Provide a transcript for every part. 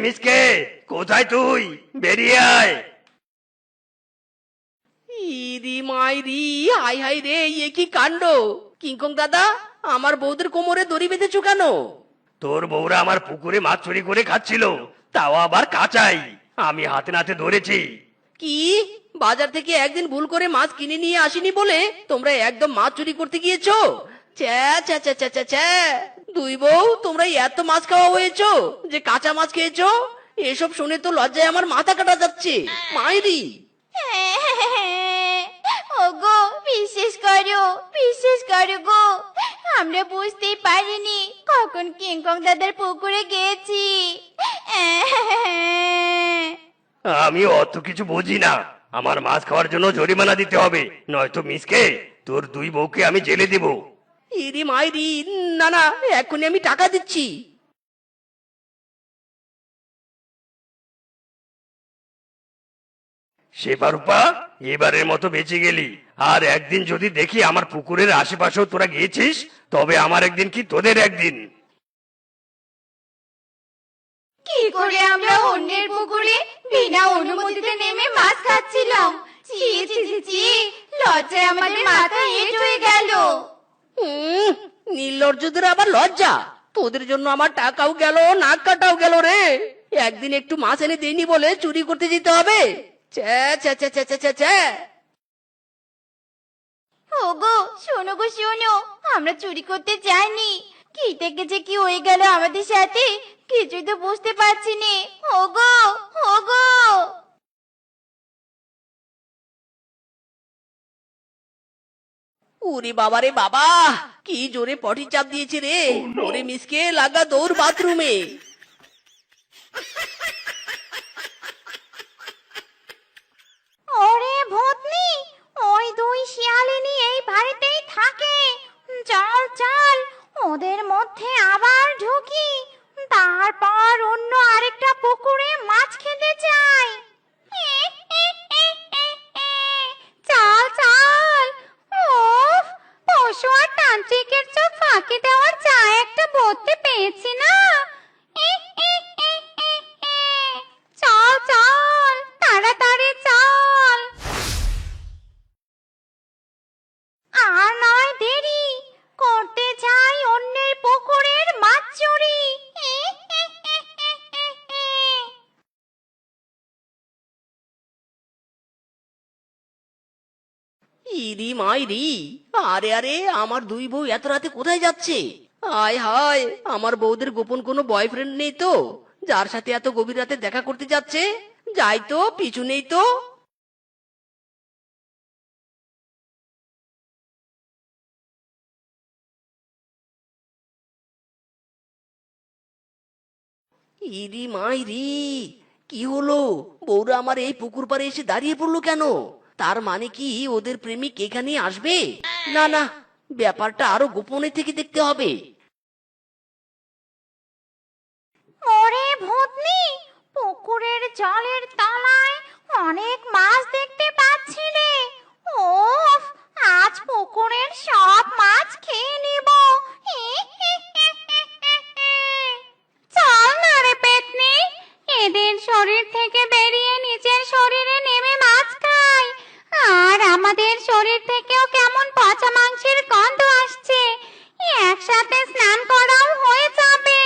মিসকে, কোথায় তুই? বেরিয়ে আয়। ইরি মাইরি, হাই হাই রে, এ কি কাণ্ড! কিংকং দাদা, আমার বউদের কোমরে দড়ি বেঁধেছো কেন? তোর বউরা আমার পুকুরে মাছ চুরি করে খাচ্ছিল, তাও আবার কাঁচাই। আমি হাতে নাতে ধরেছি। কি? বাজার থেকে একদিন ভুল করে মাছ কিনে নিয়ে আসিনি বলে তোমরা একদম মাছ চুরি করতে গিয়েছো? ছ্যা ছ্যা ছ্যা ছ্যা ছ্যা ছ্যা! দুই বউ, তোমরা এত মাছ খাওয়া হয়েছো যে কাঁচা মাছ খেয়েছো? এসব শুনে তো লজ্জায় আমার মাথা কাটা যাচ্ছে। মাইরি! ওগো, বিশ্বাস করো গো, আমরা বুঝতেই পারিনি কখন কিংকং দাদার পুকুরে গিয়েছি। আমি অত কিছু বুঝি না। আমার মাছ খাওয়ার জন্য জরিমানা দিতে হবে, নয়তো মিসকে তোর দুই বউকে আমি জেলে দেব। ইরি মাইরি! না না, এখনই আমি টাকা দিচ্ছি। শেফারুপা, এবারের মতো বেঁচে গেলি। আর একদিন যদি দেখি আমার পুকুরের আশেপাশেও তোরা গিয়েছিস, তবে আমার একদিন কি তোদের একদিন। কি করে আমরা অন্যের পুকুরে বিনা অনুমতিতে নেমে মাছ খাচ্ছিলাম! ছি ছি ছি ছি, লজ্জায় আমাদের মাথা হেঁট হয়ে গেল। নির্লজ্জদের আবার লজ্জা! তোদের জন্য আমার টাকাও গেল, নাক কাটাও গেল রে। একদিন একটু মাছ এনে দেইনি বলে চুরি করতে যেতে হবে? ছ্যা ছ্যা ছ্যা ছ্যা ছ্যা ছ্যা ছ্যা! ওগো, শোনো গো শোনো, আমরা চুরি করতে যাইনি। কি থেকে যে কি হয়ে গেল আমাদের সাথে, কিছুই তো বুঝতে পারছি নে। ওগো, ওগো! ওরে বাবা রে বাবা, কি জোরে পটি চাপ দিয়েছে রে! ওরে মিসকে, লাগা দৌড় বাথরুমে। ওরে ভূতনি, ওই দুই শিয়ালিনী এই বাড়িতেই থাকে। চল চল, ওদের মধ্যে আবার ঢুকি, তারপর অন্য আরেকটা পুকুরে মাছ খেতে চাই। চল চল। উফ, পশু আর তান্ত্রিকের চোখ ফাঁকি দেওয়ার চা একটা বলতে পেয়েছি না। চল চল, তাড়াতাড়ি চল। আর নয় দেরি, করতে যাই অন্যের পুকুরের মাছ চুরি। ইরি মাইরি! আরে আরে, আমার দুই বউ এত রাতে কোথায় যাচ্ছে? আয় হায়, আমার বউদের গোপন কোনো বয়ফ্রেন্ড নেই তো, যার সাথে এত গভীর রাতে দেখা করতে যাচ্ছে? যাই তো, পিছু নেই তো। ইরি মাইরি! কি হলো? বউরা আমার এই পুকুর পাড়ে এসে দাঁড়িয়ে পড়লো কেন? তার মানে কি ওদের প্রেমিক এখানে আসবে? না না, ব্যাপারটা আরো গোপনে থেকে দেখতে হবে। ওরে ভূতনি, পুকুরের জলের তলায় অনেক মাছ দেখতে পাচ্ছি রে। ওফ, আজ পুকুরের সব মাছ খেয়ে নিব। চল না রে পেতনি, এদের শরীর থেকে বেরিয়ে নিচের শরীরে নেমে মাছ খাই। আর আমাদের শরীর থেকেও কেমন পচা মাংসের গন্ধ আসছে, একসাথে স্নান করাও হয়ে যাবে।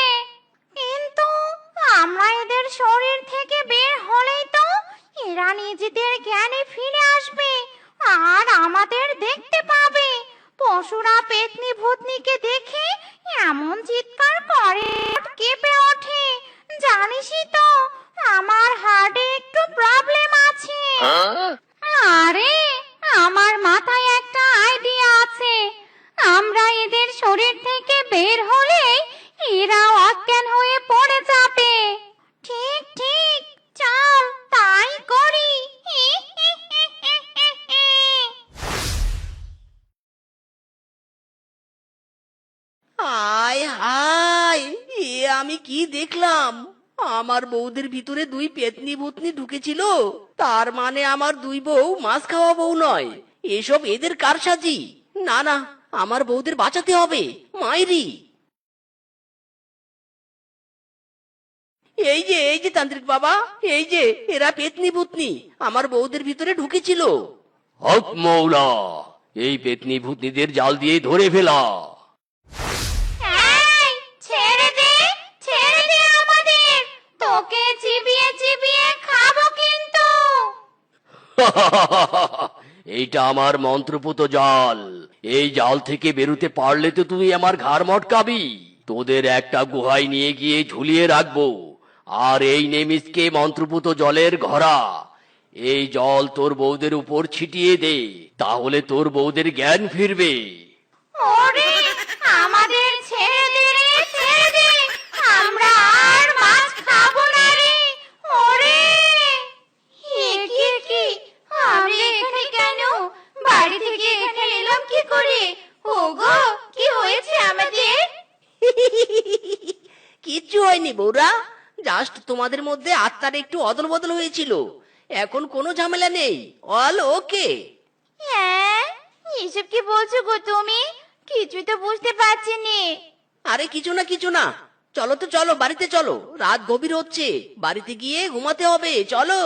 কিন্তু আমরা এদের শরীর থেকে বের হলেই তো এরা নিজেদের জ্ঞানে ফিরে আসবে আর আমাদের দেখতে পাবে। পশুরা পেতনি ভূতনিকে দেখে এমন চিৎকার করে, কেঁপে ওঠে। জানিসই তো, আমার হার্টে একটু প্রবলেম আছে। আরে, আমার মাথায় একটা আইডিয়া আছে। আমরা এদের শরীর থেকে বের হলে এরা অজ্ঞান হয়ে পড়ে যাবে। ঠিক ঠিক, চল তাই করি। আয় হায়, এ আমি কি দেখলাম! আমার বউদের ভিতরে দুই পেতনি ভূতনি ঢুকেছিল। তার মানে আমার দুই বউ মাছ খাওয়া বউ নয়, এসব এদের কারসাজি। না না, আমার বউদের বাঁচাতে হবে। মাইরি! এই যে তান্ত্রিক বাবা, এই যে এরা পেতনি ভূতনি আমার বউদের ভিতরে ঢুকেছিল। হক মৌলা, এই পেতনি ভূতনিদের জাল দিয়ে ধরে ফেলা। এই, ছেড়ে দে আমাদের, তোকে চিবিয়ে চিবিয়ে খাবো কিন্তু। এইটা আমার মন্ত্রপুত জাল। এই জাল থেকে বেরোতে পারলে তো তুই আমার ঘাড় মটকাবি। তোদের একটা গুহায় নিয়ে গিয়ে ঝুলিয়ে রাখবো, আর এই নেমিসকে মন্ত্রপুত জলের ঘরা। এই জল তোর বউদের উপর ছিটিয়ে দে, তাহলে তোর বউদের জ্ঞান ফিরবে। ওরে, আমাদের ছেড়ে দে রে, ছেড়ে দে, আমরা আর মাছ খাবো না রে। ওরে, কি আমরা এখানে কেন? বাড়ি থেকে এখানে এলাম কি করে? ওগো, কি হয়েছে আমাদের? কিচ্ছু হয়নি বউরা, জাস্ট তোমাদের মধ্যে আত্মার একটু অদল বদল হয়েছিল। এখন কোনো ঝামেলা নেই, অল ওকে। হ্যাঁ, এসব কি বলছো গো তুমি? কিছুই তো বুঝতে পারছি নে। আরে কিছু না, চলো তো চলো, বাড়িতে চলো, রাত গভীর হচ্ছে, বাড়িতে গিয়ে ঘুমাতে হবে, চলো।